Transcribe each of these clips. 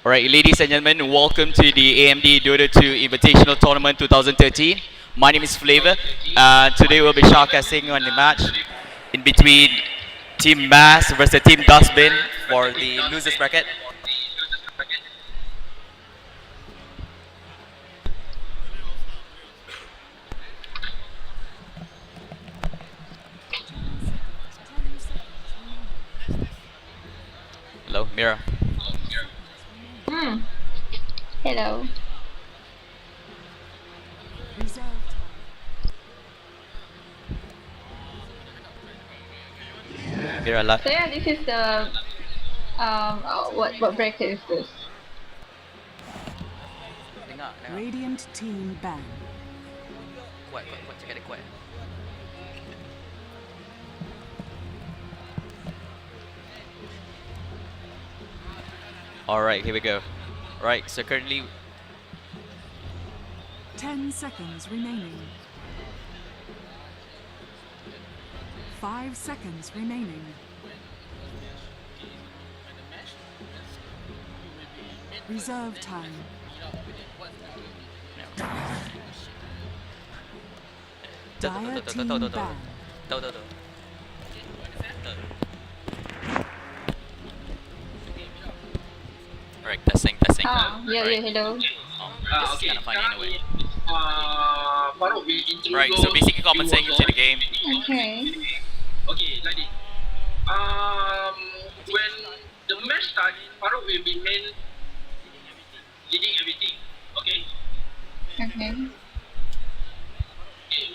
Alright, ladies and gentlemen, welcome to the AMD DotA 2 Invitational Tournament 2013. My name is Flavor, and today we'll be showcasing on the match in between Team Mass versus Team DuskBin for the losers bracket. Hello, Mira. Hmm. Hello. Mira, la. So yeah, this is the what bracket is this? Dengar, dengar. Radiant team ban. Kuat, kuat, kuat, cakap dia kuat. Alright, here we go. Right, so currently 10 seconds remaining. 5 seconds remaining. Reserve time. Dire team ban. Tahu, tahu, tahu. Alright, testing, testing. Ah, yeah, Alright. hello. This is kind of funny in a way. Farouk will introduce. Right, so basically commenting into the game. Okay. Okay, like this. When the match starts, Farouk will be leading everything. Okay. Okay.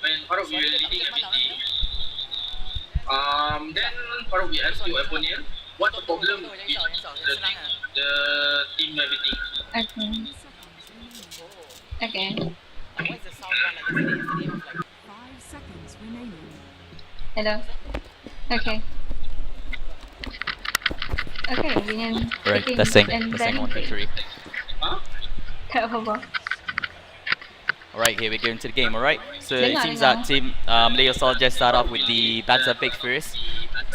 When Farouk will leading everything, then Farouk will ask your opponent what's the problem with the team everything. Okay. Okay. 5 seconds remaining. Hello. Okay. Okay, ganyan. Right, Sige, testing, and testing, then- 1, 2, 3. Huh? Tak apa-apa. Alright, here we go into the game, alright? So it Dengar, seems dengar. that Team MalayAllStar just start off with the banter pick first.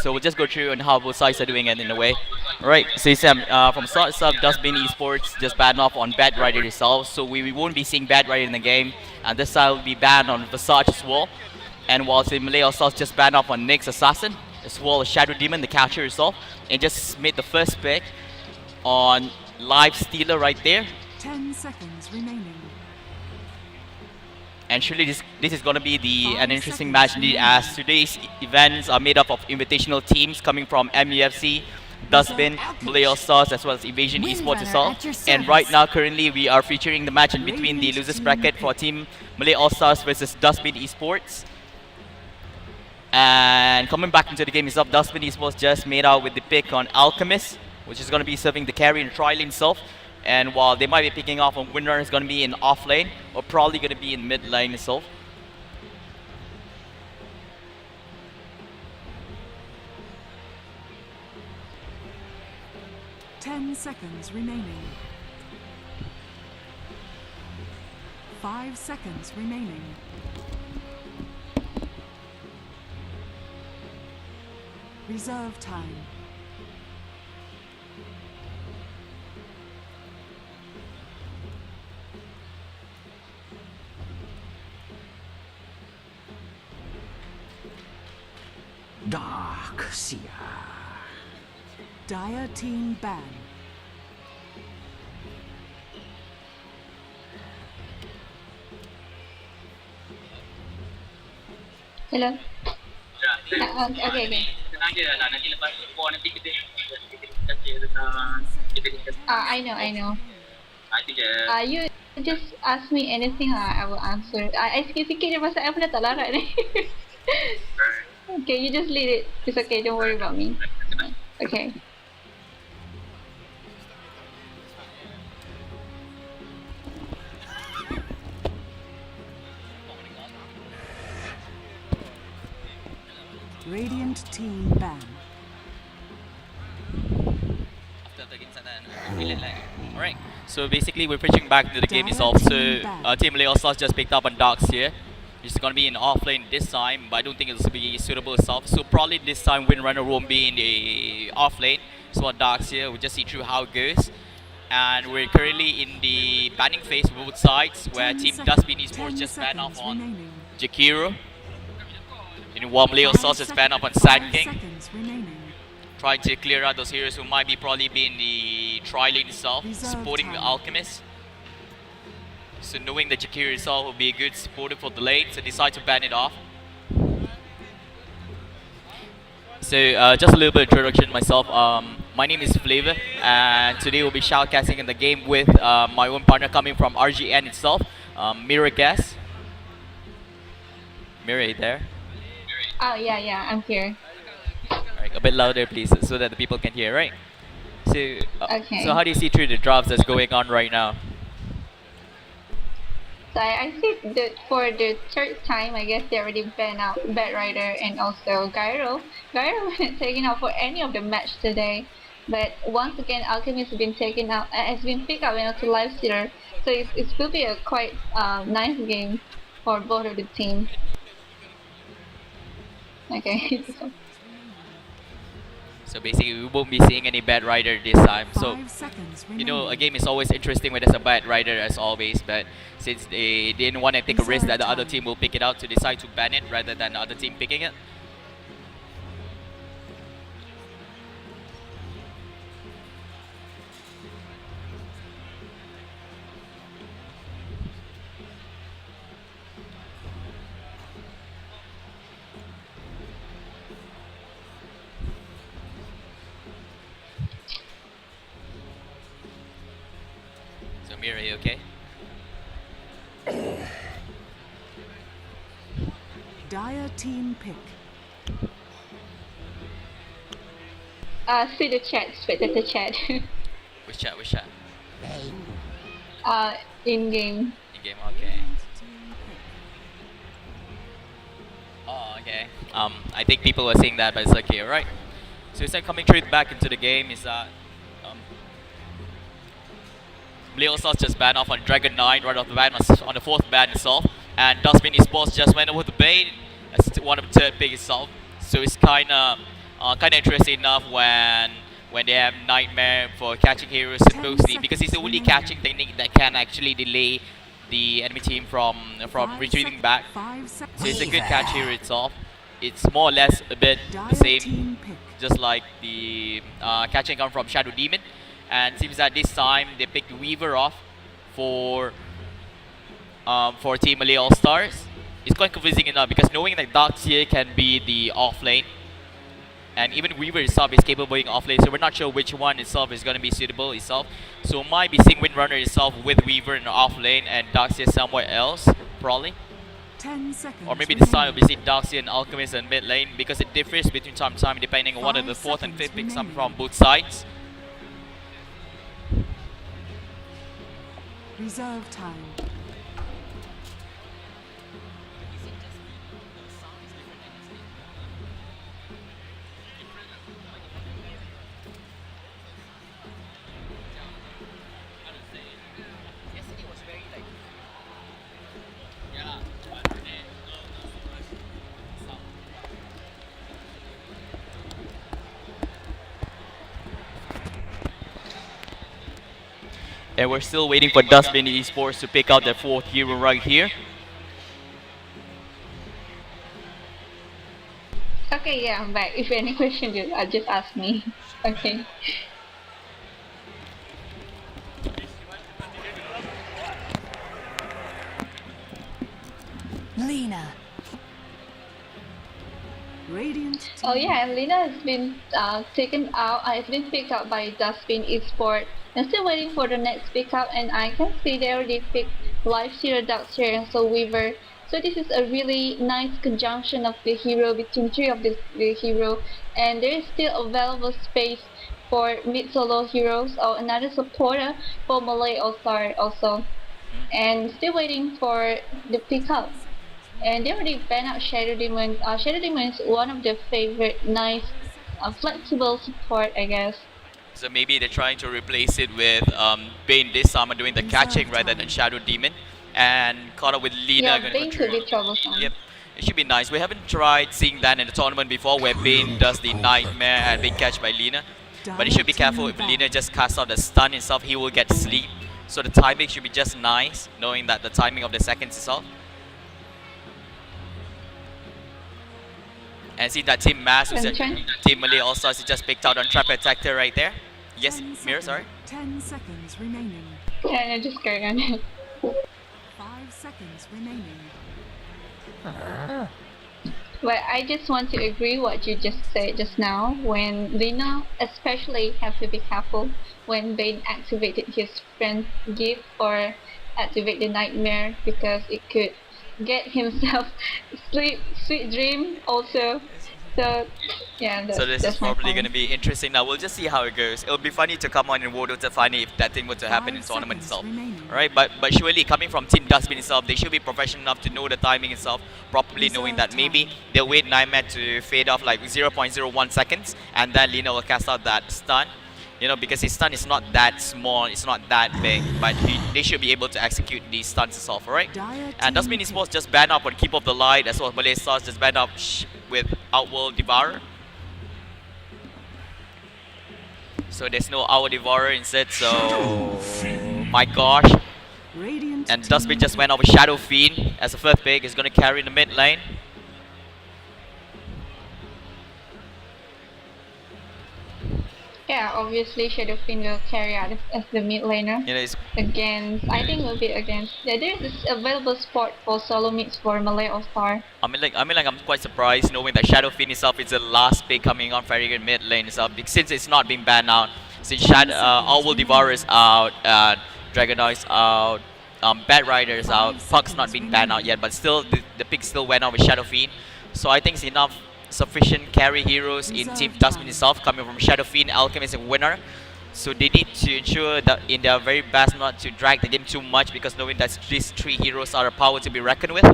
So we'll just go through on how both sides are doing it in a way. Alright, so Sam, from start itself, DuskBin Esports just banned off on Bad Rider itself, so we won't be seeing Bad Rider in the game, and this side will be banned on Versace as well. And while Team MalayAllStar just banned off on Nyx Assassin, as well as Shadow Demon, the catcher itself, and just made the first pick on Live Stealer right there. 10 seconds remaining. And surely this is going to be an interesting match indeed, as today's events are made up of invitational teams coming from MUFC, DuskBin, MalayAllStars, as well as Invasion Esports itself. And right now, currently, we are featuring the match in between the losers bracket for Team MalayAllStars versus DuskBin Esports. And coming back into the game itself, DuskBin Esports just made out with the pick on Alchemist, which is going to be serving the carry in the tri lane itself. And while they might be picking off on Windrunner, is going to be in off lane, or probably going to be in mid lane itself. Ten seconds remaining. 5 seconds remaining. Reserve time. Dark Seer. Dire team ban. Hello. Ya, Okay, okay. tenang je lah. Nanti lepas import nanti kita kata tentang kita kata. I know. Itu je. You just ask me anything, I will answer. I sikit-sikit je pasal I pun dah tak larat ni. Okay, you just lead it. It's okay, don't worry about me. Okay. Radiant team ban. Alright, so basically we're pushing back to the game itself. So Team MalayAllStars just picked up on Darks here. It's going to be in off lane this time, but I don't think it'll be suitable itself. So probably this time Windrunner won't be in the off lane. So what Darks here, we'll just see through how it goes. And we're currently in the banning phase for both sides, where 10 Team sec- DuskBin Esports 10 just banned off seconds on remaining. Jakiro. And while MalayAllStar just banned off on 5 Sand King, seconds remaining. trying to clear out those heroes who might be probably be in the tri-lane itself, Reserve supporting the time. Alchemist. So knowing that Jakiro itself will be a good supporter for the lane, so decide to ban it off. So just a little bit of introduction myself. My name is Flavor, and today we'll be shoutcasting in the game with my own partner coming from RGN itself, Mira Gas. Mira, you there? Oh yeah, I'm here. Alright, a bit louder please, so that the people can hear, right? So, Okay. so how do you see through the drops that's going on right now? So I see that for the third time, I guess they already banned out Bad Rider and also Gyro. Gyro wasn't taken out for any of the match today, but once again, Alchemist has been taken out, has been picked up and also Lifestealer. So it will be a quite nice game for both of the teams. Okay. So basically, we won't be seeing any bad rider this time. So 5 seconds you know, a remaining. game is always interesting when there's a bad rider as always. But since they didn't want to take a risk that the other team will pick it out, to decide to ban it rather than the other team picking it. So Mira, you okay? Dire team pick. See the chat, spectator chat. Which chat? Which chat? In game. In game, okay. Oh, okay. I think people were saying that, but it's okay, alright. So instead coming straight back into the game is that MalayAllStar just banned off on Dragon Knight right off the bat on the fourth ban itself, and DuskBin Esports just went over the bait as one of the third pick itself. So it's kind of interesting enough when they have Nightmare for catching heroes supposedly, because it's the only catching technique that can actually delay the enemy team from retreating back. 5 seconds. So it's a good catch hero itself. It's more or less a bit Dire the same, team pick. just like the catching come from Shadow Demon. And seems that this time they picked Weaver off for Team MalayAllStars. It's quite confusing enough because knowing that Darkseer can be the off lane, and even Weaver itself is capable of being off lane, so we're not sure which one itself is going to be suitable itself. So might be seeing Windrunner itself with Weaver in the off lane and Darkseer somewhere else, probably. 10 seconds. Or maybe this time remaining. we'll be seeing Darkseer and Alchemist in mid lane, because it differs between time to time depending on what of the 5 fourth and seconds fifth picks come remaining. from both sides. Reserve time. And we're still waiting for DuskBin Esports to pick out their fourth hero right here. Okay, yeah, I'm back. If any question, just ask me. Okay. Lena. Radiant team. Oh yeah, Lena has been taken out. Has been picked up by DuskBin Esports. I'm still waiting for the next pickup, and I can see they already picked Lifestealer, Darkseer, and so Weaver. So this is a really nice conjunction of the hero between three of the hero, and there is still available space for mid solo heroes or another supporter for MalayAllStar also. And still waiting for the pickup. And they already banned out Shadow Demon. Shadow Demon is one of their favorite nice, flexible support, I guess. So maybe they're trying to replace it with Bane this summer doing the catching rather than Shadow Demon, and caught up with Lena. Yeah, gonna Bane could control- be troublesome. Yep, it should be nice. We haven't tried seeing that in the tournament before, where Bane does the Nightmare and being catched by Lena. But he should be careful if Lina just casts out the stun itself, he will get sleep. So the timing should be just nice, knowing that the timing of the seconds itself. And see that Team Mass, who's Team MalayAllStar, is just picked out on Trap Attacker right there. Yes, Mira, sorry. 10 seconds remaining. Yeah, no, just carry on. 5 seconds remaining. But I just want to agree what you just said just now. When Lina especially have to be careful when Bane activated his friend's gift or activate the nightmare, because it could get himself sweet dream also. So yeah, So this is that's my probably point. going to be interesting. Now we'll just see how it goes. It'll be funny to come on in World Dota finally if that thing were to happen in 5 tournament seconds itself. remaining. Right, but surely coming from Team DuskBin itself, they should be professional enough to know the timing itself, properly knowing that maybe they'll wait Nightmare to fade off like 0.01 seconds, and then Lina will cast out that stun. You know, because his stun is not that small, it's not that big, but they should be able to execute these stuns itself, alright? And DuskBin Esports just banned up on Keep of the Light, as well as MalayAllStar just banned up with Outworld Devourer. So there's no Hour Devourer instead, so my gosh. Radiant And team DuskBin just went out with Shadow Fiend as a first pick. He's gonna carry in the mid lane. Yeah, obviously Shadow Fiend will carry out as the mid laner. You know, it's, Against, I think will be against. Yeah, there is this available spot for solo mids for MalayAllStar. I'm quite surprised knowing that Shadow Fiend itself is the last pick coming on very good mid lane itself, since it's not been banned out. Since Outworld Devourer is out, Dragonoid is out, Bat Rider is out, Puck's not been banned out yet, but still the pick still went out with Shadow Fiend. So I think it's enough sufficient carry heroes in Team DuskBin itself, coming from Shadow Fiend, Alchemist, and Winner. So they need to ensure that in their very best not to drag the game too much, because knowing that these three heroes are a power to be reckoned with.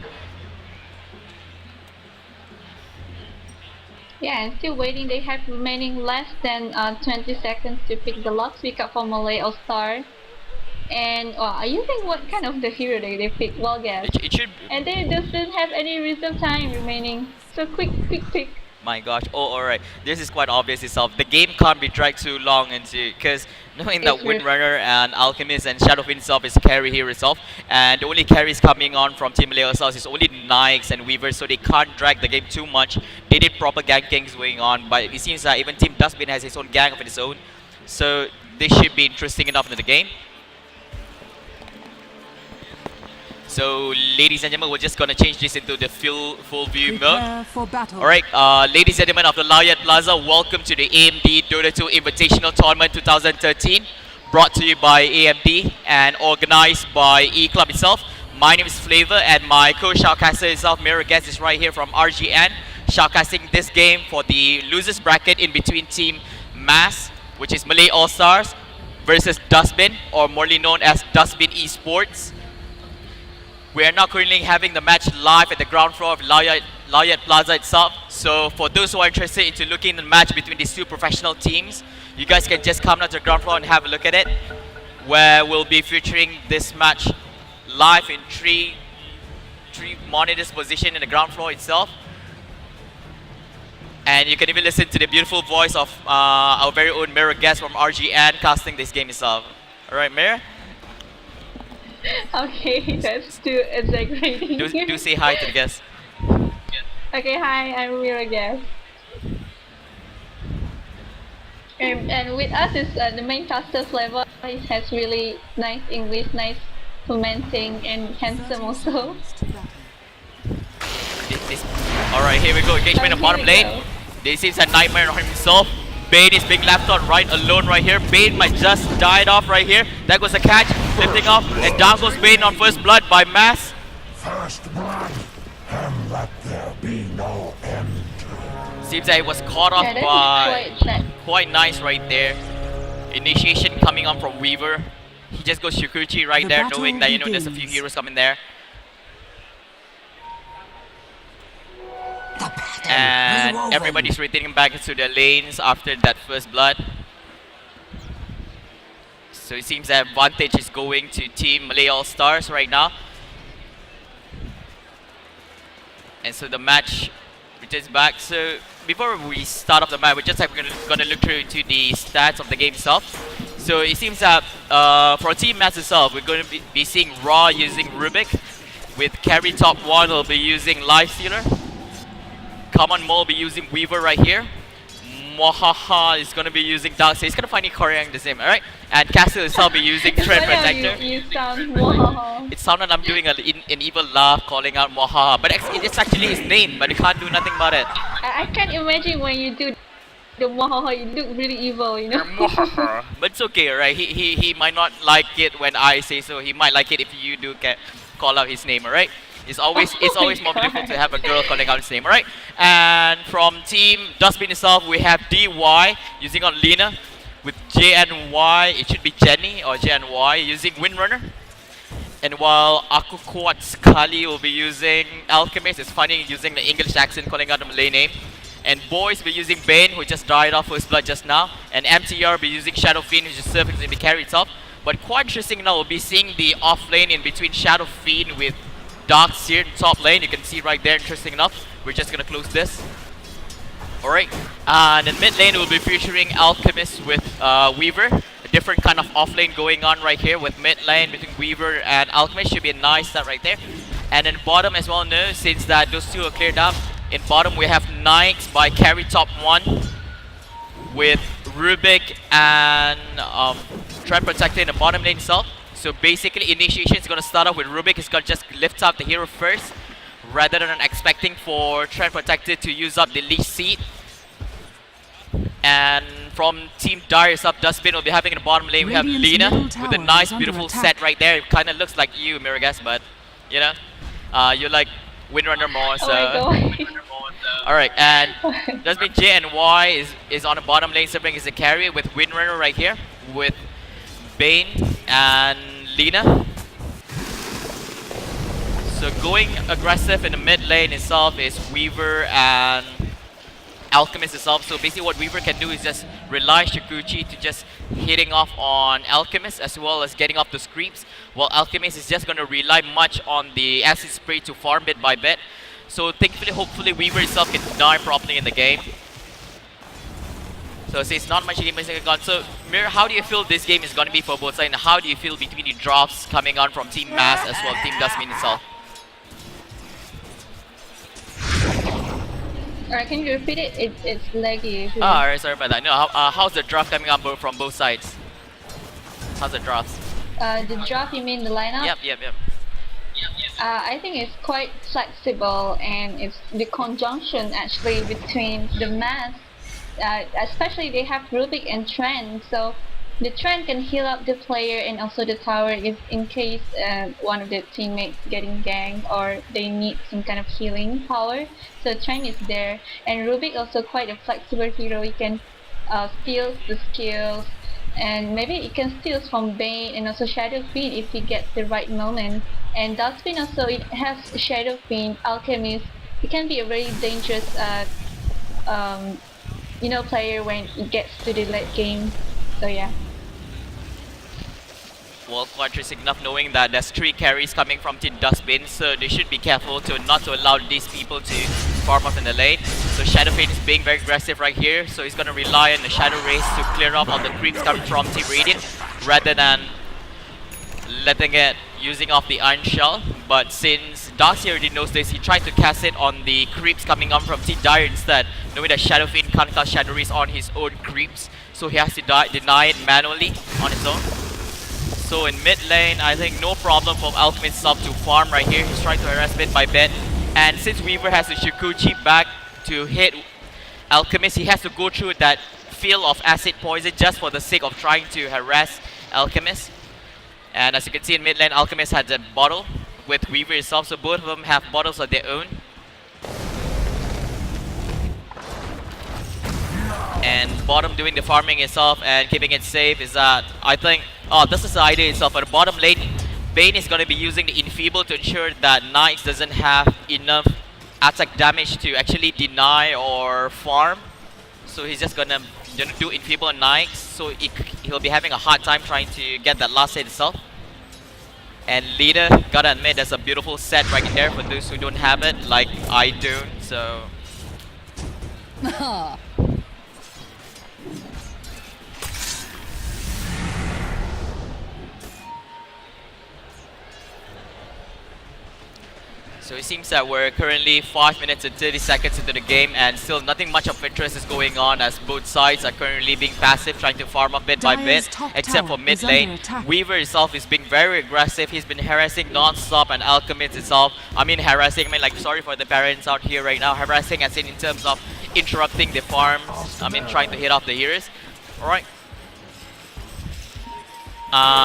Yeah, and still waiting. They have remaining less than 20 seconds to pick the last pickup for MalayAllStar. And you think what kind of the hero they pick? Well, guess. It should. And they doesn't have any reserve time remaining. So quick pick. My gosh. Oh, alright. This is quite obvious itself. The game can't be dragged too long into, because knowing that Windrunner and Alchemist and Shadow Fiend itself is carry here itself, and the only carries coming on from Team MalayAllStar is only Nikes and Weavers, so they can't drag the game too much. They did proper ganking going on, but it seems that even Team DuskBin has its own gang of its own, so this should be interesting enough in the game. So, ladies and gentlemen, we're just gonna change this into the full view mode. prepare for battle. Alright, ladies and gentlemen of the Low Yat Plaza, welcome to the AMD DotA 2 Invitational Tournament 2013, brought to you by AMD and organized by eClub itself. My name is Flavor, and my co-shoutcaster itself, Mirror Guest, is right here from RGN, shoutcasting this game for the losers bracket in between Team Mass, which is MalayAllStars, versus DuskBin, or morely known as DuskBin Esports. We are now currently having the match live at the ground floor of Low Yat Plaza itself. So for those who are interested into looking at the match between these two professional teams, you guys can just come down to the ground floor and have a look at it, where we'll be featuring this match live in three monitors positioned in the ground floor itself. And you can even listen to the beautiful voice of our very own Mirror Guest from RGN casting this game itself. Alright, Mirror? Okay, that's too exaggerating. Do say hi to the guests. Okay, hi, I'm Mira Guest. And with us is the main caster Flavor. He has really nice English, nice commenting, and handsome also. Alright, here we go. Engagement in bottom lane. This is a nightmare on himself. Bane is being left out right alone right here. Bane might just died off right here. That goes a catch, lifting off, and down goes Bane on first blood by Mass. First blood, and let there be no end. Seems that it was caught off by quite nice right there. Initiation coming on from Weaver. He just goes Shukuchi right The there, battle knowing that there's a few begins. heroes coming there. And everybody's retreating back into their lanes after that first blood. So it seems that advantage is going to Team MalayAllStars right now. And so the match returns back. So before we start off the match, we're just like gonna look through into the stats of the game itself. So it seems that for team match itself, we're going to be seeing Raw using Rubik, with carry top 1 will be using Lifestealer. Common Mo will be using Weaver right here. Mohaha is going to be using Dark. So he's going to find it Korean the same, alright? And Castle itself will be using Trend Funny how Protector. you sound wow. It sounded I'm doing an evil laugh calling out Mohaha, but it's actually his name, but you can't do nothing about it. I can't imagine when you do the wow, you look really evil, you know. But it's okay, right? He might not like it when I say so. He might like it if you do call out his name, alright? It's always more beautiful to have a girl calling out his name, alright? And from team DuskBin itself, we have DY using on Lena. With JNY, it should be Jenny or JNY using Windrunner. And while Aku Kuat Sekali will be using Alchemist, it's funny using the English accent calling out the Malay name. And Boys will be using Bane, who just died off First Blood just now. And MTR will be using Shadow Fiend, who's just surfing in the carry itself. But quite interesting now, we'll be seeing the off lane in between Shadow Fiend with Dark Seer in top lane. You can see right there, interesting enough. We're just gonna close this. Alright, and in mid lane we'll be featuring Alchemist with Weaver. A different kind of off lane going on right here with mid lane between Weaver and Alchemist. Should be a nice start right there. And in bottom as well, no, since that those two are cleared up. In bottom we have Knights by carry top 1 with Rubik and Trend Protector in the bottom lane itself. So basically initiation is going to start off with Rubik. He's going to just lift up the hero first, rather than expecting for Trend Protector to use up the leash seed. And from Team Dire itself, DuskBin will be having in the bottom lane. We have Radiant's Lena middle with a tower nice is under beautiful attack. set right there. It kind of looks like you, Miragas, but you know, you like Windrunner more, so. Oh my god. Alright, and DuskBin J and Y is on the bottom lane serving as a carry with Windrunner right here with Bane and Lena. So going aggressive in the mid lane itself is Weaver and Alchemist itself. So basically what Weaver can do is just rely Shikuchi to just hitting off on Alchemist as well as getting off those creeps, while Alchemist is just going to rely much on the acid spray to farm bit by bit. So thankfully, hopefully Weaver itself can deny properly in the game. So it's not much game missing gone. So Mir, how do you feel this game is going to be for both sides, and how do you feel between the drops coming on from Team Mass as well as Team DuskBin itself? Alright, can you repeat it? It's laggy. Oh, alright, sorry about that. No, how's the draft coming up from both sides? How's the drafts? The draft, you mean the lineup? Yep. I think it's quite flexible, and it's the conjunction actually between the mass, especially they have Rubik and Trend, so the Trend can heal up the player and also the tower if in case one of the teammates getting ganked or they need some kind of healing power. So Trend is there, and Rubik also quite a flexible hero. He can steal the skills, and maybe he can steal from Bane and also Shadow Fiend if he gets the right moment. And DuskBin also, it has Shadow Fiend, Alchemist. He can be a very dangerous player when it gets to the late game. So yeah. Well, quite interesting enough knowing that there's 3 carries coming from Team DuskBin, so they should be careful not to allow these people to farm off in the lane. So Shadow Fiend is being very aggressive right here, so he's gonna rely on the Shadow Race to clear up all the creeps coming from Team Radiant, rather than letting it using off the Iron Shell. But since Darcy already knows this, he tried to cast it on the creeps coming up from Team Dire instead, knowing that Shadow Fiend can't cast Shadow Race on his own creeps, so he has to deny it manually on his own. So in mid lane, I think no problem for Alchemist sub to farm right here. He's trying to harass bit by bit. And since Weaver has the Shikuchi back to hit Alchemist, he has to go through that field of acid poison just for the sake of trying to harass Alchemist. And as you can see in mid lane, Alchemist has a bottle with Weaver itself, so both of them have bottles of their own. And bottom doing the farming itself and keeping it safe is that I think, this is the idea itself. For the bottom lane, Bane is going to be using the Enfeeble to ensure that Knights doesn't have enough attack damage to actually deny or farm. So he's just going to do Enfeeble on Knights, so he'll be having a hard time trying to get that last hit itself. And Leader, gotta admit, that's a beautiful set right there for those who don't have it, like I don't, so So it seems that we're currently 5 minutes and 30 seconds into the game, and still nothing much of interest is going on, as both sides are currently being passive, trying to farm up bit by Dire's bit, top except for tower mid is under lane. attack. Weaver itself is being very aggressive. He's been harassing non-stop, and Alchemist itself, I mean harassing, I mean like, sorry for the parents out here right now, harassing as in terms of interrupting the farms, I mean trying to hit off the heroes. Alright.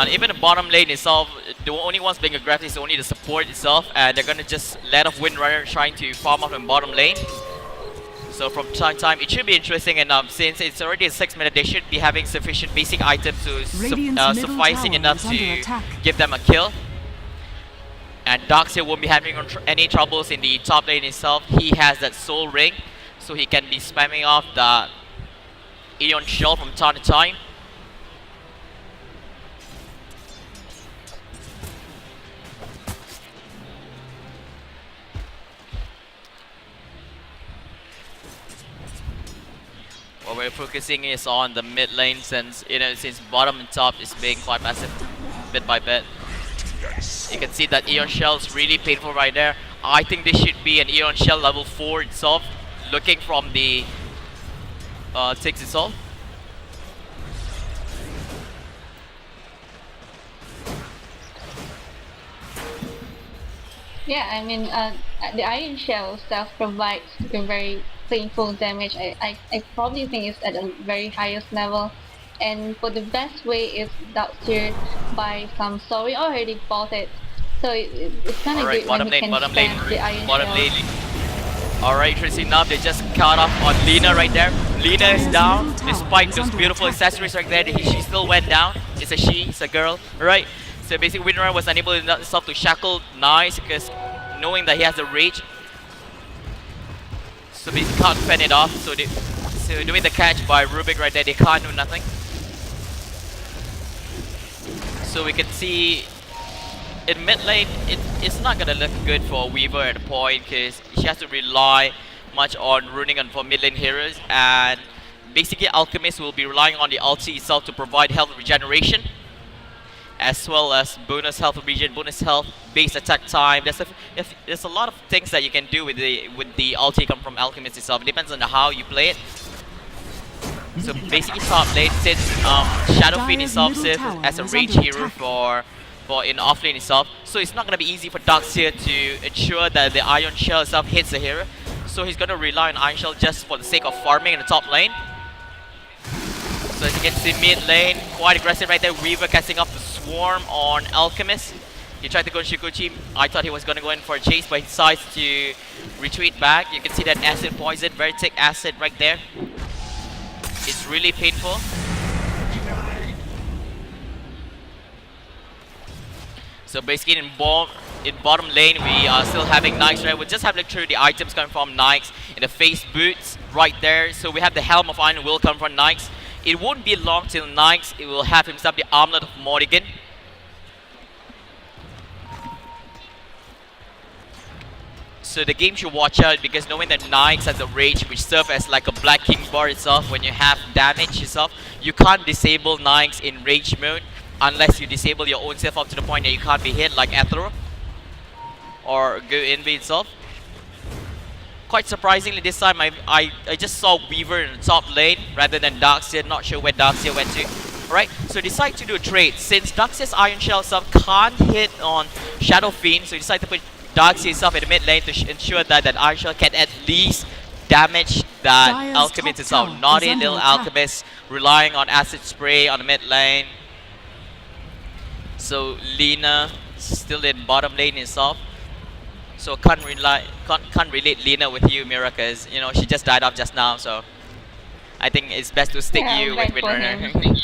Even the bottom lane itself, the only ones being aggressive is only the support itself, and they're gonna just let off Windrunner trying to farm off in bottom lane. So from time to time, it should be interesting enough since it's already a 6-minute. They should be having sufficient basic items to Radiant's middle sufficing tower enough is under to attack. give them a kill. And Darkseer won't be having any troubles in the top lane itself. He has that soul ring, so he can be spamming off the Aeon Shell from time to time. What we're focusing is on the mid lane, since since bottom and top is being quite passive bit by bit. You can see that Aeon Shell is really painful right there. I think this should be an Aeon Shell level 4 itself, looking from the ticks itself. Yeah, I mean, the Iron Shell stuff provides a very painful damage. I probably think it's at the very highest level. And for the best way is Darkseer by some story already bought it. So it's kind of Alright, good when you can bottom lane, spam the Iron bottom Shell. lane. Alright, interesting enough, they just caught off on Lina right there. Lina is down, despite those beautiful accessories right there. She still went down. It's a she, it's a girl, right? So basically, Windrunner was unable enough to shackle Nice because knowing that he has a rage. So basically can't fend it off. So doing the catch by Rubik right there, they can't do nothing. So we can see in mid lane, it's not gonna look good for Weaver at a point because she has to rely much on runing on for mid lane heroes, and basically Alchemist will be relying on the ulti itself to provide health regeneration, as well as bonus health regen, bonus health, base attack time. There's a lot of things that you can do with the ulti come from Alchemist itself. It depends on how you play it. So basically top lane, since Shadow Fiend itself serves as a rage hero for in offlane itself, so it's not gonna be easy for Darkseer to ensure that the Iron Shell itself hits the hero. So he's gonna rely on Iron Shell just for the sake of farming in the top lane. So as you can see, mid lane, quite aggressive right there. Weaver casting off the swarm on Alchemist. He tried to go Shikuchi. I thought he was gonna go in for a chase, but he decides to retreat back. You can see that acid poison, very thick acid right there. It's really painful. So basically in bottom lane, we are still having Nikes, right? We just have literally the items coming from Nikes in the face boots right there. So we have the Helm of Iron will come from Nikes. It won't be long till Nikes, it will have himself the Armlet of Morrigan. So the game should watch out, because knowing that Nikes has a rage which serves as like a Black King bar itself, when you have damage itself, you can't disable Nikes in rage mode unless you disable your own self up to the point that you can't be hit, like Athero or Go Envy itself. Quite surprisingly this time, I just saw Weaver in the top lane rather than Darkseer. Not sure where Darkseer went to. Right, so decide to do a trade. Since Darkseer's Iron Shell itself can't hit on Shadow Fiend, so decide to put Darkseer itself in the mid lane to ensure that Iron Shell can at least damage that Dire's Alchemist top itself. tower Naughty is under little attack. Alchemist relying on Acid Spray on the mid lane. So Lina still in bottom lane itself. So can't relate Lina with you, Mira, because you know she just died off just now. So I think it's best to stick Yeah, you bad with for Windrunner. him.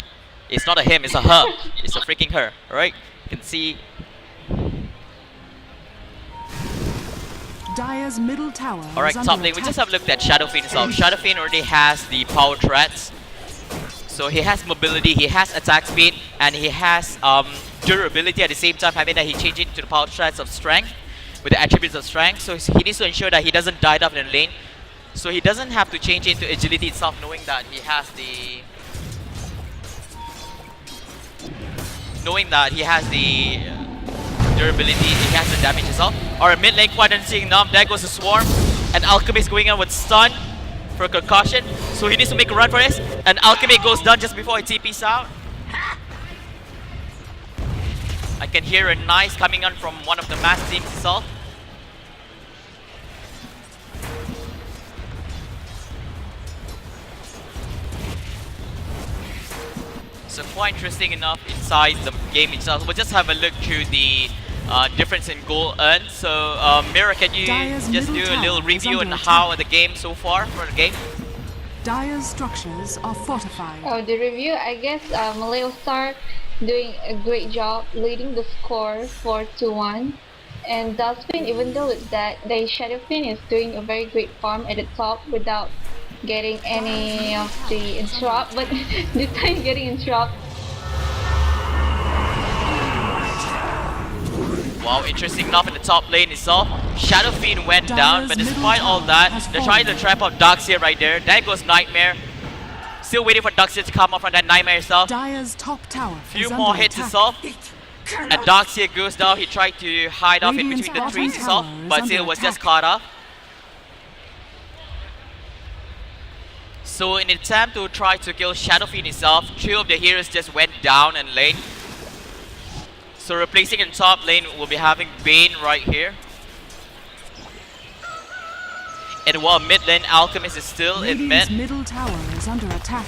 It's not a him, it's a her. It's a freaking her. Alright? You can see Dire's middle tower alright, is top under lane. We attack. just have looked at Shadow Fiend itself. Shadow Fiend already has the power threats. So he has mobility, he has attack speed, and he has durability at the same time, having that he changed it to the power threats of strength with the attributes of strength. So he needs to ensure that he doesn't die off in the lane. So he doesn't have to change into agility itself, knowing that he has the durability, he has the damage itself. Alright, mid lane quite seeing enough. There goes the swarm, and Alchemist going in with stun for concussion. So he needs to make a run for this, and Alchemy goes down just before he TPs out. I can hear a nice coming on from one of the mass teams itself. So quite interesting enough inside the game itself. We'll just have a look through the difference in goal earned. So Mira, can you Dire's just do middle a little tower is review on under how attack. the game so far for the game? Dire's structures are fortified. Oh, the review, I guess MalayAllStar doing a great job leading the score 4-1. And DuskBin, even though it's that the Shadowfin is doing a very great farm at the top without getting any of the interrupt, but this time getting interrupt. Wow, interesting enough in the top lane itself. Shadowfiend went down, but despite all that, they're trying to trap up Darkseer right there. There goes Nightmare. Still waiting for Darkseer to come up from that Nightmare itself. Dire's top tower Few is more under hits attack. itself. And Darkseer goes down. He tried to hide off in Radiant's between the bottom trees itself, tower is but under still was just attack. caught up. So in an attempt to try to kill Shadowfiend itself, 2 of the heroes just went down in lane. So replacing in top lane, we'll be having Bane right here. And while mid lane, Alchemist is still in Radiant's mid. middle tower is under attack.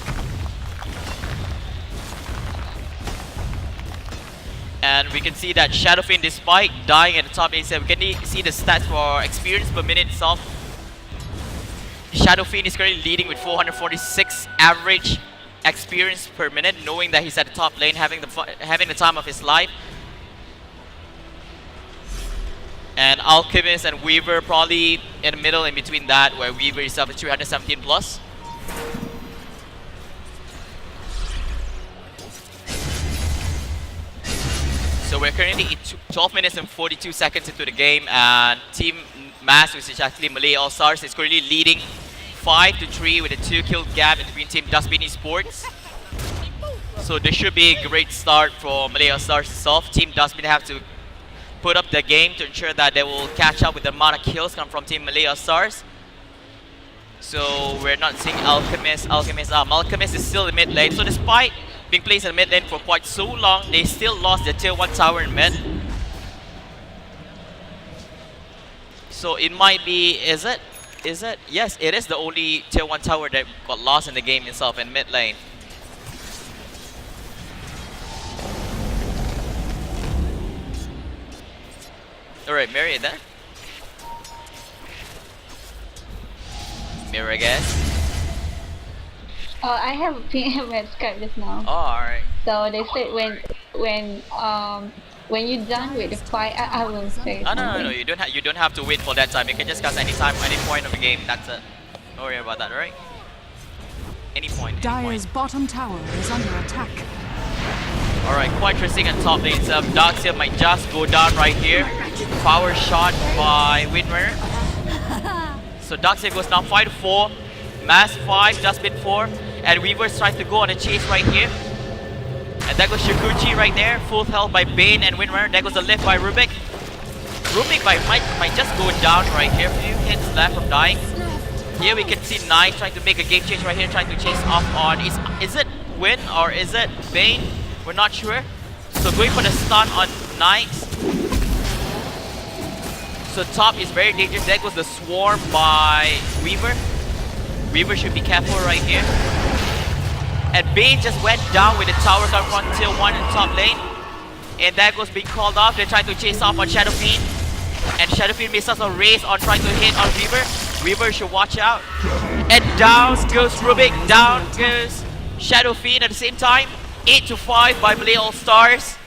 And we can see that Shadowfiend, despite dying at the top lane, we can see the stats for experience per minute itself. Shadowfiend is currently leading with 446 average experience per minute, knowing that he's at the top lane, having the time of his life. And Alchemist and Weaver probably in the middle, in between that, where Weaver is up at 317 plus. So we're currently 12 minutes and 42 seconds into the game, and Team Mass, which is actually MalayAllStars, is currently leading 5-3 with a 2-kill gap between Team DuskBin Esports. So this should be a great start for MalayAllStars itself. Team DuskBin have to put up the game to ensure that they will catch up with the amount of kills come from Team MalayAllStars. So we're not seeing Alchemist. Alchemist is still in mid lane. So despite being placed in mid lane for quite so long, they still lost their tier 1 tower in mid. So it might be, is it? Yes, it is the only tier 1 tower that got lost in the game itself in mid lane. Alright, Mary, there? Mirror, I guess. I have a PM at Skype just now. Oh, alright. So they said when you're done with the fight, I will say No, something. no. You don't have to wait for that time. You can just cast any time, any point of the game. That's it. Don't worry about that, alright? Any point. Dire's bottom tower is under attack. Alright, quite interesting at top lane itself. Darkseer might just go down right here. Power shot by Winmer. So Darkseer goes down 5-4. Mass 5, DuskBin 4. And Weaver's tries to go on a chase right here. And that goes Shikuchi right there. Full health by Bane and Winmer. There goes the lift by Rubik. Rubik might just go down right here. Few hits left from dying. Here we can see Knight trying to make a game change right here, trying to chase off on. Is it Win or is it Bane? We're not sure. So going for the stun on Knight. So top is very dangerous. There goes the swarm by Weaver. Weaver should be careful right here. And Bane just went down with the tower coming from tier 1 in top lane. And that goes being called off. They're trying to chase off on Shadowfiend. And Shadowfiend misses a race on trying to hit on Weaver. Weaver should watch out. And down goes Rubik. Down goes Shadowfiend at the same time. 8-5 by MalayAllStars.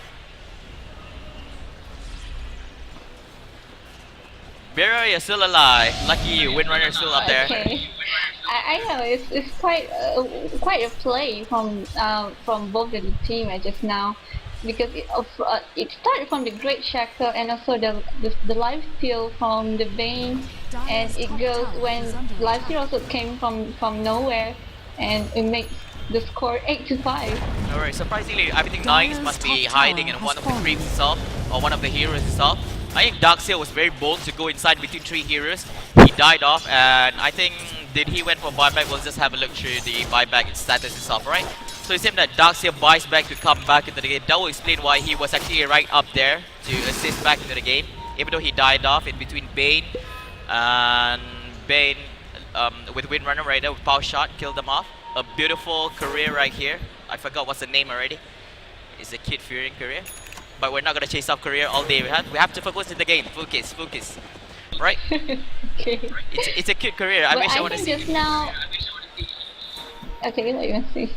Vera, you're still alive. Lucky you. Windrunner's still up there. Okay. I know it's quite a play from both of the team just now, because it started from the Great Shackle and also the life steal from the Bane and it goes when Life Zero also came from nowhere, and it makes the score 8-5. Alright, surprisingly, I think Nines must be hiding in one of the creeps itself, or one of the heroes itself. I think Darkseer was very bold to go inside between 3 heroes. He died off, and I think did he went for buyback? We'll just have a look through the buyback status itself, right? So it seems that Darkseer buys back to come back into the game. That will explain why he was actually right up there to assist back into the game, even though he died off in between Bane and Bane with Windrunner right there with power shot, killed them off. A beautiful career right here. I forgot what's the name already. It's a Kid Fearing career. But we're not gonna chase off career all day. We have to focus in the game. Focus. Right? Okay. It's a cute career. I But wish I wanna think see. just now. Okay, what you want to see?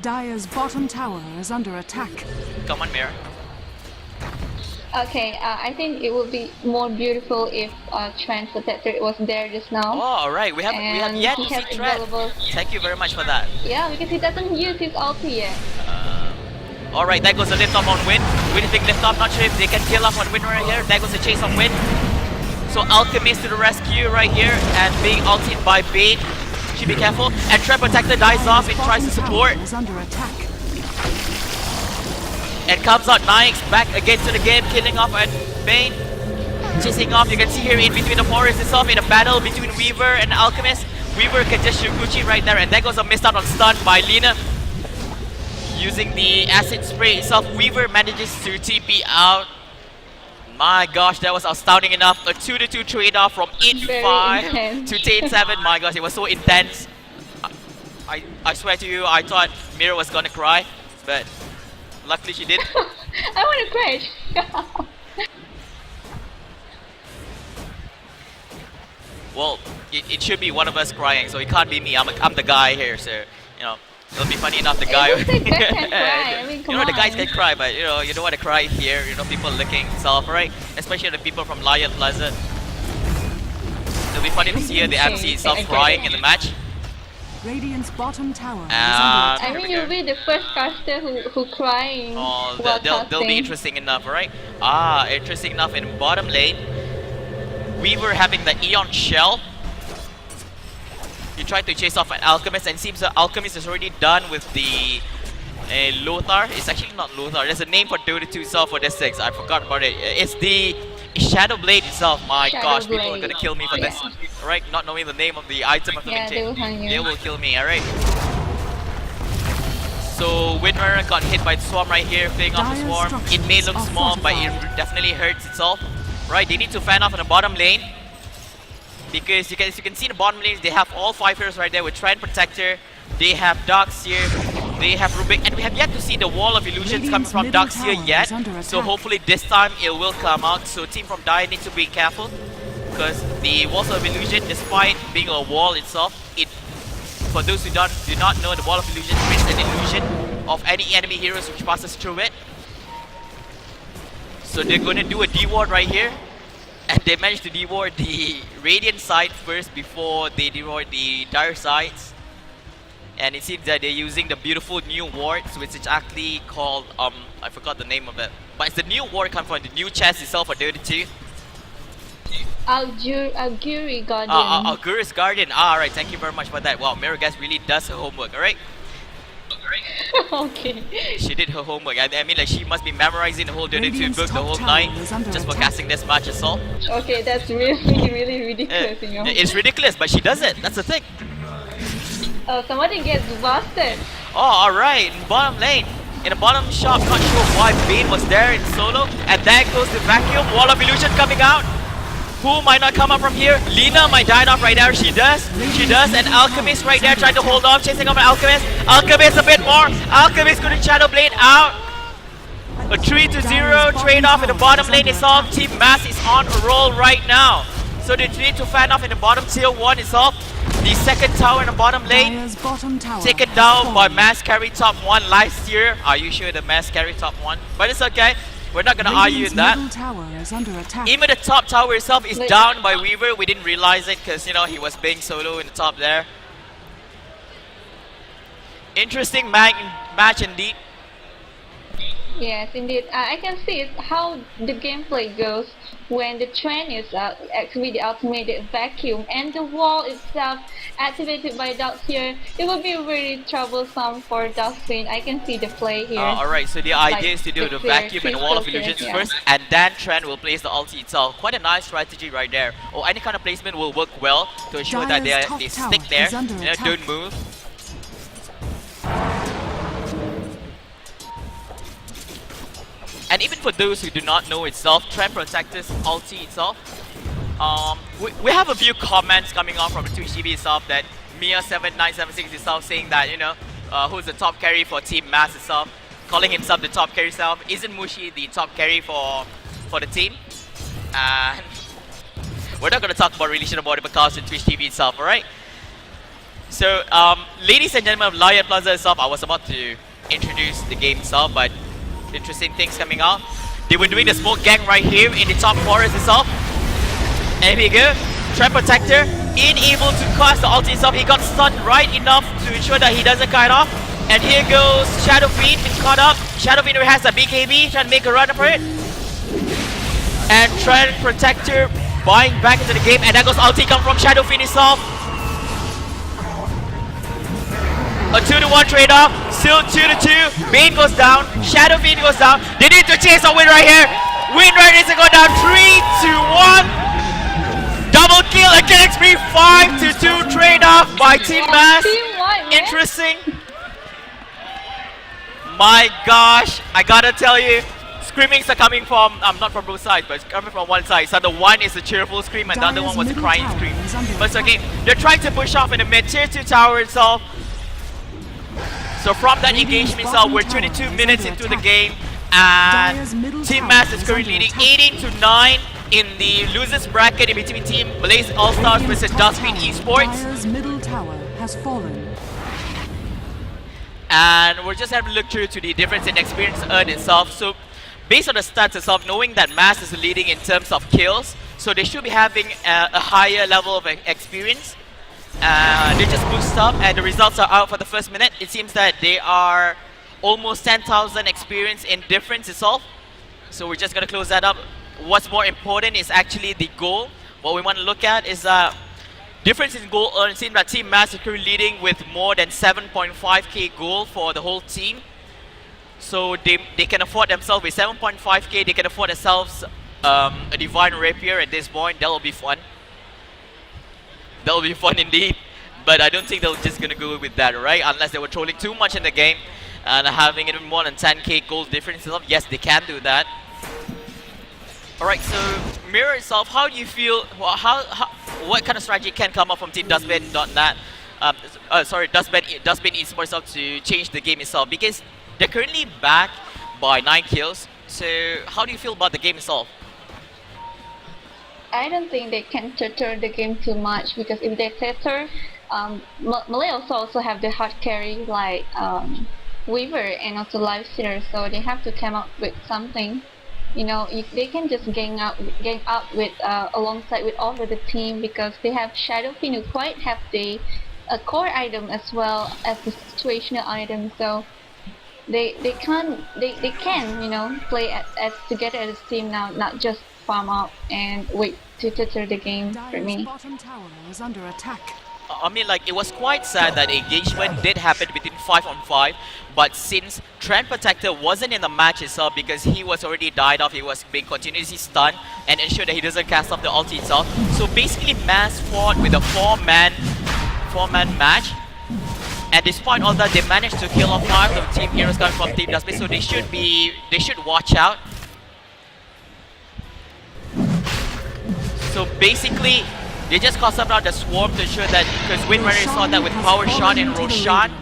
Dire's bottom tower is under attack. Come on, Mirror. Okay, I think it would be more beautiful if Trans Protector was there just now. Oh, alright. We have And yet he to see has Trent. available- Thank you very much for that. Yeah, because he doesn't use his ulti yet. Alright, there goes the lift off on Win. Winning lift off. Not sure if they can kill off on Win right here. There goes the chase on Win. So Alchemist to the rescue right here, and being ulted by Bane. Should be careful. And Trap Protector dies off and tries to support. Is under attack. And comes out Nyx back again to the game, killing off and Bane. Chasing off, you can see here in between the forest itself in a battle between Weaver and Alchemist. Weaver can just shoot Gucci right there, and there goes a missed out on stun by Lina. Using the acid spray itself, Weaver manages to TP out. My gosh, that was astounding enough. A 2-2 trade-off from 8-5 intense. to 10-7. My gosh, it was so intense. I swear to you, I thought Mira was gonna cry, but luckily she did. I want to crash. Well, it should be one of us crying, so it can't be me. I'm the guy here, so you know it'll be funny enough. The guy, looks like Beth can cry. I mean, come you know the guys on. can cry, but you don't want to cry here. You know, people looking self, right? Especially the people from Lion Plaza. It'll be funny to see the MC itself crying in the match. Radiant's bottom tower is under Ah, attack. I mean, you'll be the first caster who crying Oh, while they'll be casting. interesting enough, right? Interesting enough in bottom lane. We were having the Eon Shell. He tried to chase off an Alchemist, and seems the Alchemist is already done with the Lothar. It's actually not Lothar. There's a name for Dota 2 itself for this 6. I forgot about it. It's the Shadow Blade itself. My Shadow gosh, people are Blade. gonna kill me for this. Alright, not knowing the name of the item of the Yeah, they will hang you. They will kill me, alright. So Windrunner got hit by the swarm right here, playing off the Dire swarm. It may look structures small, are but it fortified. definitely hurts itself. Right, they need to fan off in the bottom lane. Because as you can see in the bottom lanes, they have all 5 heroes right there with Trend Protector. They have Darkseer, they have Rubik, and we have yet to see the Wall of Illusions coming Radiant's from middle Darkseer tower yet. is under So attack. hopefully this time it will come out. So team from Dire needs to be careful. Because the Walls of Illusion, despite being a wall itself, for those who do not know, the Wall of Illusion creates an illusion of any enemy heroes which passes through it. So they're gonna do a D-ward right here. And they managed to D-ward the Radiant side first before they D-ward the Dire sides. And it seems that they're using the beautiful new wards, which is actually called, I forgot the name of it. But it's the new ward coming from the new chest itself for Dota 2. Auguri Guardian. Augur's Guardian. Alright, thank you very much for that. Wow, Mirror Guys really does her homework, alright? Okay. She did her homework. I mean, like, she must be memorizing the whole Dota 2 Radiant's book the top whole tower night is under just for attack. casting this match itself. Okay, that's really, really ridiculous, you know. It's ridiculous, but she does it. That's the thing. Oh, somebody gets busted. Oh, alright, in bottom lane. In the bottom shop, not sure why Bane was there in solo. And there goes the vacuum. Wall of Illusion coming out. Who might not come up from here? Lina might die off right there. She does. She does. And Alchemist right there trying to hold off, chasing off an Alchemist. Alchemist a bit more. Alchemist couldn't Shadow Blade out. A 3-0 trade off in the bottom lane itself. Team Mass is on a roll right now. So they need to fan off in the bottom tier 1 itself. The second tower in the bottom lane. Dire's bottom tower Taken has down by fallen. Mass Carry top 1 last year. Are you sure the Mass Carry top 1? But it's okay. We're not gonna argue Radiant's in that. middle tower is under attack. Even the top tower itself is Wait. down by Weaver. We didn't realize it because, you know, he was being solo in the top there. Interesting match indeed. Yes, indeed. I can see it, how the gameplay goes when the train is actually the automated vacuum and the wall itself activated by dots here. It will be really troublesome for DuskBin. I can see the play here. Alright, so the idea is to do the clear vacuum and wall of crystal illusions clear, first, and then Trent will place the ulti itself. Quite a nice strategy right there. Or any kind of placement will work well to ensure that Dire's top they tower stick there, is under attack. don't move. And even for those who do not know itself, Trend Protector's ulti itself, we have a few comments coming on from the Twitch TV itself that Mia7976 itself saying that, you know, who's the top carry for Team Mass itself, calling himself the top carry itself. Isn't Mushi the top carry for the team? And we're not going to talk about relation about it because in Twitch TV itself, alright? So, ladies and gentlemen of Low Yat Plaza itself, I was about to introduce the game itself, but interesting things coming out. They were doing the smoke gang right here in the top forest itself. And here we go. Trap Protector, unable to cast the ulti itself. He got stunned right enough to ensure that he doesn't kite off. And here goes Shadow Fiend, caught up. Shadow Fiend has a BKB, trying to make a run for it. And Trap Protector buying back into the game, and that goes ulti come from Shadow Fiend itself. A 2-to-1 trade-off, still 2-to-2. Main goes down, Shadow Fiend goes down. They need to chase a win right here. Win right needs to go down 3-1. Double kill against me, 5-2 trade-off by Team Mass. Interesting. My gosh, I gotta tell you, screamings are coming from, not from both sides, but it's coming from one side. So the one is a cheerful scream and the other one was a crying scream. But it's okay, they're trying to push off in the mid tier 2 tower itself. So from that engagement itself, we're 22 minutes into the game, and Team Mass is currently leading 18-9 in the losers bracket in between Team MalayAllStar versus DuskBin Esports. Dire's middle tower has fallen. And we're just having a look through to the difference in experience earned itself. So based on the stats itself, knowing that Mass is leading in terms of kills, so they should be having a higher level of experience. They just boost up and the results are out for the first minute. It seems that they are almost 10,000 experience in difference itself. So we're just going to close that up. What's more important is actually the goal. What we want to look at is difference in goal earned. It seems that Team Mass is currently leading with more than 7.5k goal for the whole team. So they can afford themselves with 7.5k. They can afford themselves a Divine Rapier at this point. That will be fun. That will be fun indeed, but I don't think they're just gonna go with that, right? Unless they were trolling too much in the game and having even more than 10k gold difference itself. Yes, they can do that. Alright, so Mirror itself, how do you feel? Well, what kind of strategy can come up from Team DuskBin.net? DuskBin Esports itself to change the game itself, because they're currently back by 9 kills. So how do you feel about the game itself? I don't think they can tutor the game too much, because if they tutor, Malay also have the hard carry like Weaver and also Lifestealer, so they have to come up with something. You know, if they can just gang up with alongside with all of the team, because they have Shadow Fiend who quite have the core item as well as the situational item, so they can you know play as together as a team now, not just farm up and wait to tutor the game for me. Dire's bottom tower is under attack. I mean, like, it was quite sad that engagement did happen between 5-on-5, but since Trend Protector wasn't in the match itself because he was already died off, he was being continuously stunned and ensured that he doesn't cast off the ulti itself. So basically Mass fought with a four-man match, and despite all that, they managed to kill off 5 of the team heroes coming from Team DuskBin, so they should watch out. So basically, they just cast up out the swarm to ensure that, because Windrunner saw that with Power Shot and Roshan.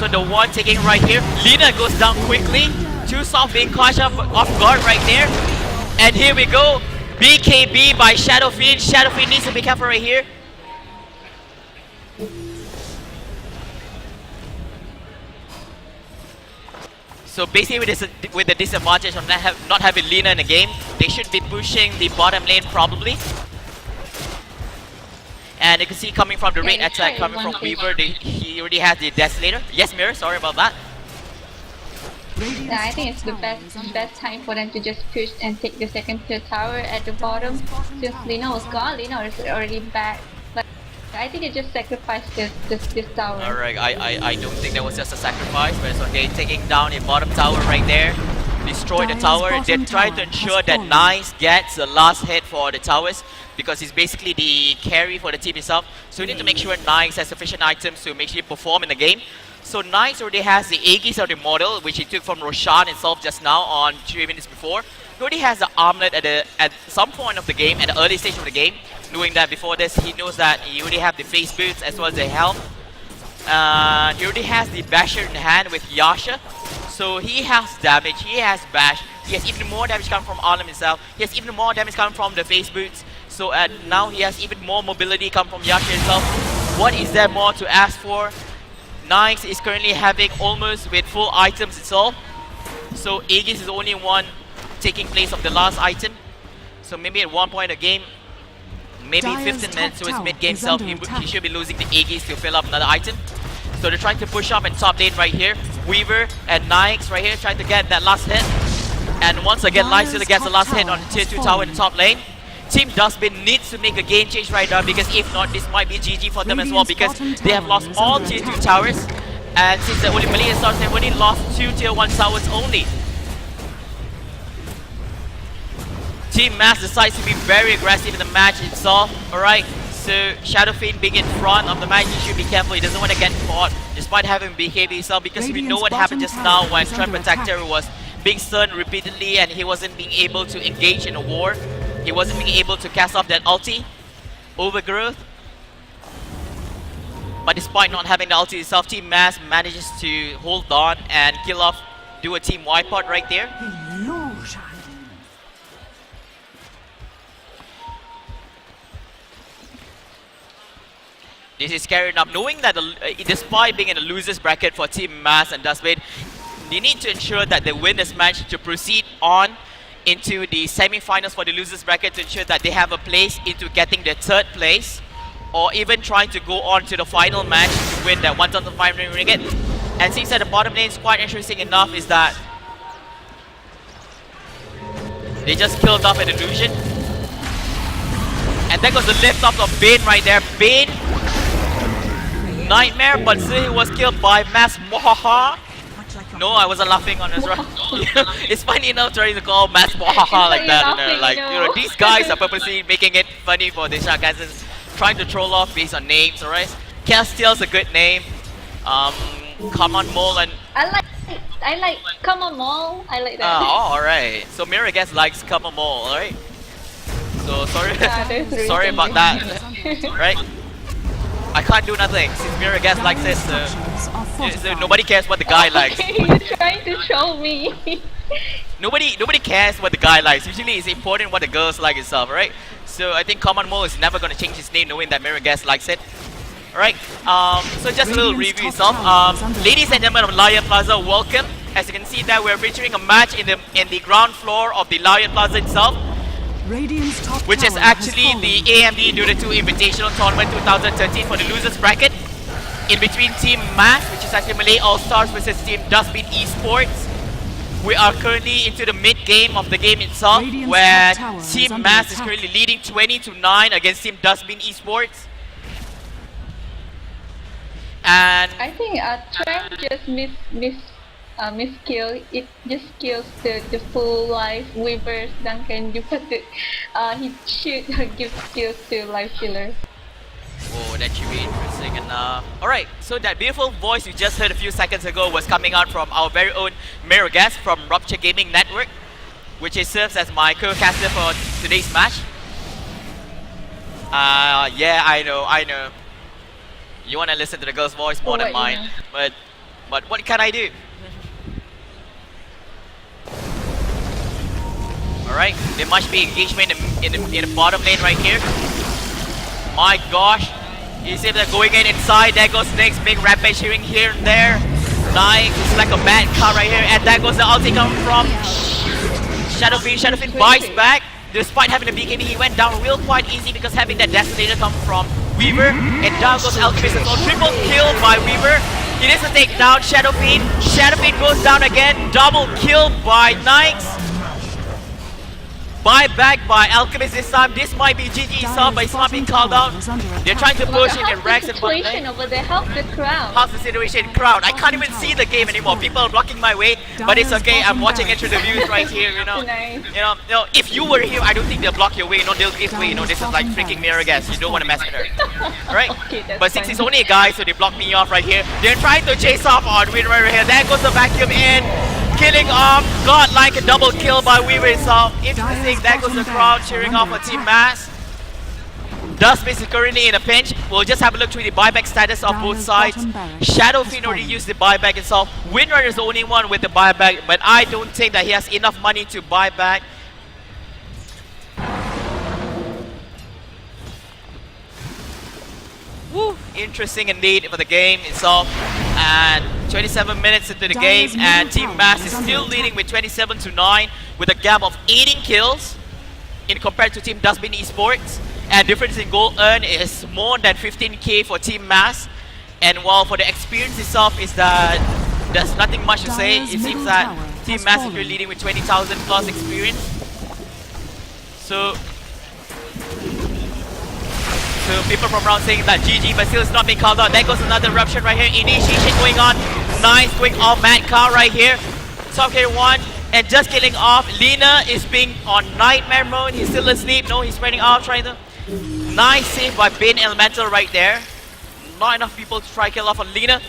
So the one taking right here, Lina goes down quickly. Too soft being caught off guard right there. And here we go, BKB by Shadow Fiend. Shadow Fiend needs to be careful right here. So basically with the disadvantage of not having Lina in the game, they should be pushing the bottom lane probably. And you can see coming from the raid attack coming from Weaver, he already has the Desolator. Yes, Mirror, sorry about that. Yeah, I think it's the best time for them to just push and take the second tier tower at the bottom. Since Lina was gone, Lina is already back. But I think they just sacrificed this tower. Alright, I don't think that was just a sacrifice, but it's okay. Taking down a bottom tower right there. Destroy the tower. They're trying to ensure that Nice gets the last hit for the towers because he's basically the carry for the team itself. So we need to make sure Nice has sufficient items to make sure he perform in the game. So Nice already has the Aegis of the model, which he took from Roshan himself just now on 3 minutes before. He already has the armlet at some point of the game, at the early stage of the game, knowing that before this he knows that he already have the face boots as well as the helm. He already has the basher in hand with Yasha. So he has damage, he has bash, he has even more damage coming from Arlam himself, he has even more damage coming from the face boots. So now he has even more mobility coming from Yasha himself. What is there more to ask for? Nice is currently having almost with full items itself. So Aegis is the only one taking place of the last item. So maybe at one point in the game, maybe 15 minutes to his mid-game self, he should be losing the Aegis to fill up another item. So they're trying to push up in top lane right here. Weaver and Nyx right here trying to get that last hit. And once again, Lysilla gets the last hit on the tier 2 tower in the top lane. Team DuskBin needs to make a game change right now because if not, this might be GG for them as well because they have lost all tier 2 towers. And since the only MalayAllStar, they've only lost 2 tier 1 towers only. Team Mass decides to be very aggressive in the match itself. Alright, so Shadow Fiend being in front of the match, he should be careful. He doesn't want to get caught despite having behaved himself because we know what happened just now when Trend Protector was being stunned repeatedly and he wasn't being able to engage in a war. He wasn't being able to cast off that ulti. Overgrowth. But despite not having the ulti itself, Team Mass manages to hold on and kill off, do a team wipeout right there. This is carried up, knowing that despite being in the losers bracket for Team Mass and DuskBin, they need to ensure that they win this match to proceed on into the semi-finals for the losers bracket to ensure that they have a place into getting the 3rd place or even trying to go on to the final match to win that 1,500 ringgit. And seems that the bottom lane is quite interesting enough is that they just killed off an illusion. And that goes the lift off of Bane right there. Bane, nightmare, but still he was killed by Mass Mohaha. No, I wasn't laughing on this, right? It's funny enough trying to call Mass Mohaha like that. These guys are purposely making it funny for the sarcasms, trying to troll off based on names, alright? Castiel's a good name. Come on Mole and I like Come on Mole. I like that. Oh, alright. So Mirror Guest likes Come on Mole, alright? So sorry sorry about that. Right? I can't do nothing since Mirror Guest likes this, so nobody cares what the guy likes. You're trying to troll me. Nobody cares what the guy likes. Usually it's important what the girls like itself, right? So I think Common Mo is never gonna change his name knowing that Mirror Guest likes it. Alright, so just a little review itself. Ladies and gentlemen of Low Yat Plaza, welcome. As you can see that we're featuring a match in the ground floor of the Low Yat Plaza itself, which is actually the AMD DotA 2 Invitational Tournament 2013 for the losers bracket. In between Team Mass, which is actually MalayAllStars versus Team DuskBin Esports. We are currently into the mid-game of the game itself, where Team Mass is currently leading 20-9 against Team DuskBin Esports. And I think Trent just miskill. It just kills the full life Weavers. Duncan, you put it. He should give skills to life killer. oh, that should be interesting enough. Alright, so that beautiful voice you just heard a few seconds ago was coming out from our very own Mirror Guest from Rupture Gaming Network, which serves as my co-caster for today's match. Yeah, I know. You wanna listen to the girl's voice more than mine, but what can I do? Alright, there must be engagement in the bottom lane right here. My gosh, you see they're going inside. There goes Snakes, big rampage here and there. Nice, it's like a bad car right here, and there goes the ulti coming from Shadow Fiend buys back. Despite having a BKB, he went down real quite easy because having that Detonator come from Weaver. And down goes Alchemist as well. Triple kill by Weaver. He needs to take down Shadow Fiend. Shadow Fiend goes down again. Double kill by Nikes. Buyback by Alchemist this time. This might be GG sub, but it's not being called out. They're trying to push in and Rex and bot lane. situation over there? How's the crowd? How's the situation? Crowd. I can't even see the game anymore. People are blocking my way, but it's okay. I'm watching it through the views right here. You know, Nice. you know. If you were here, I don't think they'll block your way. You know, they'll give way. You know, this is like freaking mirror gas. You don't want to mess with her, right? Okay, that's But since fine. he's only a guy, so they block me off right here. They're trying to chase off on Weaver right here. There goes the vacuum in. Killing off, got like a double kill by Weaver itself. Interesting, there goes the crowd cheering off for Team Mass. DuskBin is currently in a pinch. We'll just have a look through the buyback status of both sides. Shadow Fiend already used the buyback itself. Windrunner is the only one with the buyback, but I don't think that he has enough money to buy back. Woo! Interesting indeed for the game itself. And 27 minutes into the game, and Team Mass is still leading with 27-9 with a gap of 18 kills in compared to Team DuskBin Esports. And difference in gold earned is more than 15k for Team Mass. And while for the experience itself is that there's nothing much to say. It seems that Team Mass is leading with 20,000 plus experience. So people from around saying that GG, but still it's not being called out. There goes another eruption right here. Initiation going on. Nice going off Mad Cow right here. Top tier 1 and just killing off. Lina is being on nightmare mode. He's still asleep. No, he's spreading out trying to. Nice save by Bin Elemental right there. Not enough people to try kill off on Lina.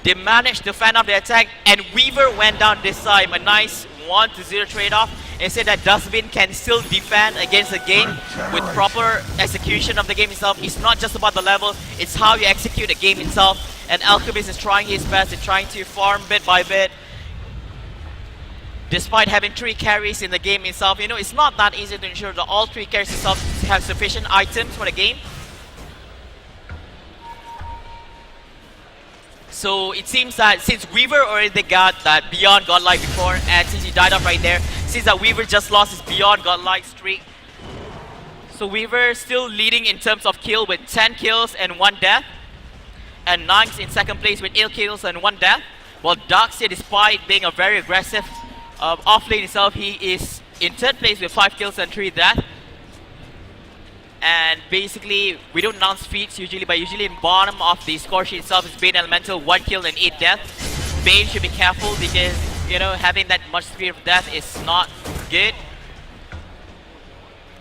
They managed to fan up the attack, and Weaver went down this time. A nice 1-0 trade-off. Instead that DuskBin can still defend against the game with proper execution of the game itself. It's not just about the level, it's how you execute the game itself. And Alchemist is trying his best in trying to farm bit by bit. Despite having 3 carries in the game itself, you know, it's not that easy to ensure that all 3 carries itself have sufficient items for the game. So it seems that since Weaver already got that Beyond Godlike before, and since he died off right there, seems that Weaver just lost his Beyond Godlike streak. So Weaver still leading in terms of kill with 10 kills and 1 death. And Nangs in second place with 8 kills and 1 death. While Darkseid, despite being a very aggressive offlane itself, he is in third place with 5 kills and 3 death. And basically, we don't announce feats usually, but usually in bottom of the score sheet itself is Bane Elemental, 1 kill and 8 death. Bane should be careful because, you know, having that much speed of death is not good.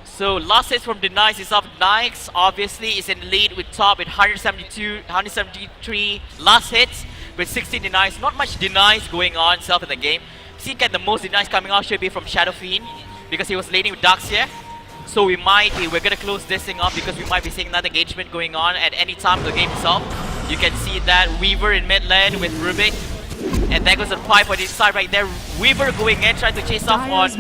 So last hits from Denies itself. Nikes obviously is in the lead with top with 173 last hits with 16 denies. Not much denies going on itself in the game. Seems like the most denies coming out should be from Shadow Fiend because he was laning with Darkseid. So we're gonna close this thing up because we might be seeing another engagement going on at any time of the game itself. You can see that Weaver in mid lane with Rubik. And there goes the pipe on the side right there. Weaver going in, trying to chase off on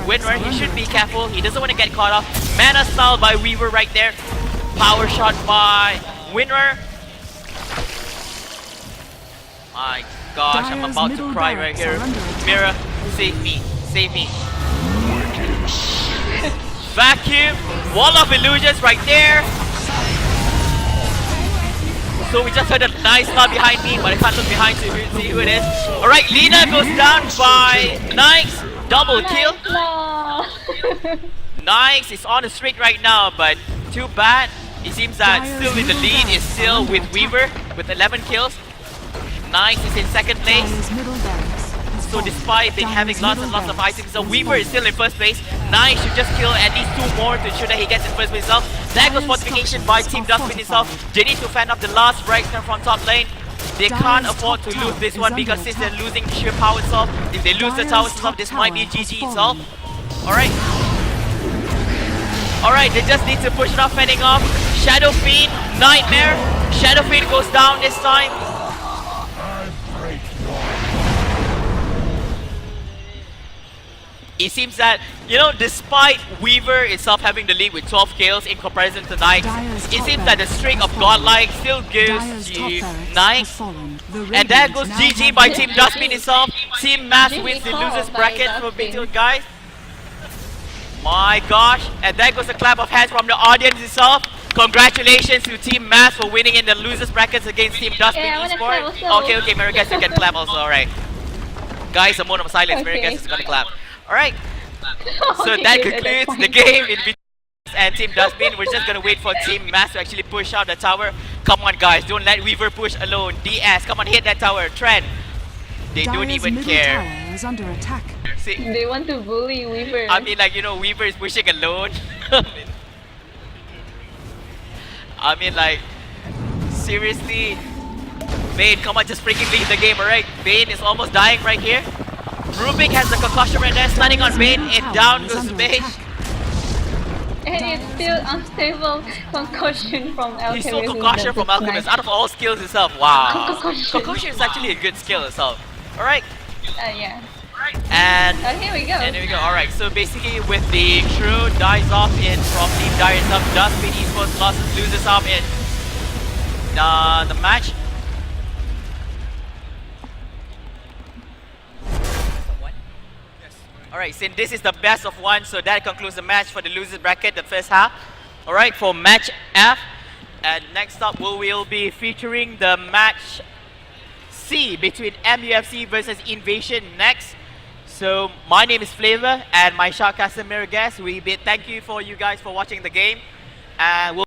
Winner. He should be careful. He doesn't want to get caught off. Mana style by Weaver right there. Power shot by Winner. My gosh, I'm about to cry right here. Mira, save me. Save me. Vacuum, wall of illusions right there. So we just heard a nice loud behind me, but I can't look behind to see who it is. Alright, Lina goes down by Nikes. Double kill. Nikes is on the streak right now, but too bad. It seems that still in the lead is still with Weaver with 11 kills. Nikes is in second place. So despite having lots and lots of items, so Weaver is still in first place. Nikes should just kill at least 2 more to ensure that he gets in first place himself. There goes fortification by Team DuskBin itself. They need to fan up the last Brightner from top lane. They can't afford to lose this one because since they're losing sheer power itself, if they lose the tower itself, this might be a GG itself. Alright. Alright, they just need to push it off, fending off. Shadow Fiend, Nightmare. Shadow Fiend goes down this time. It seems that, you know, despite Weaver itself having the lead with 12 kills in comparison to Nikes, it seems that the streak of Godlike still goes to Nikes. And there goes GG by Team DuskBin itself. Team Mass wins the losers bracket for BO1 guys. My gosh, and there goes the clap of hands from the audience itself. Congratulations to Team Mass for winning in the losers brackets against Team DuskBin Yeah, I wanna Esports. clap also. Okay, Marigas, you can clap also. Alright. Guys, a moment of silence. Okay. Marigas is gonna clap. Alright. So Okay, that good, concludes that's the fine. game in between and Team DuskBin. We're just gonna wait for Team Mass to actually push out the tower. Come on, guys, don't let Weaver push alone. DS, come on, hit that tower. Trend. They don't Dire's even middle care. tower is under attack. See, They want to bully Weaver. I mean, like, you know, Weaver is pushing alone. I mean, like, seriously. Vayne, come on, just freaking leave the game, alright? Vayne is almost dying right here. Rubik has the concussion right there, stunning on Vayne, and down goes Vayne. And it's still unstable concussion from Alchemist. He's still concussion from Alchemist, out of all skills itself. Wow. Concussion is actually a good skill itself. Alright, Yeah. and Here we go. and there we go. Alright, so basically with the Shrew dies off in from Team Dire itself, DuskBin Esports loses out in the match. Alright, since this is the best of one, so that concludes the match for the losers bracket, the first half. Alright, for match F. And next up, we will be featuring the match C between MUFC versus Invasion next. So my name is Flavor and my shoutcaster Marigas. We thank you for you guys for watching the game. And we'll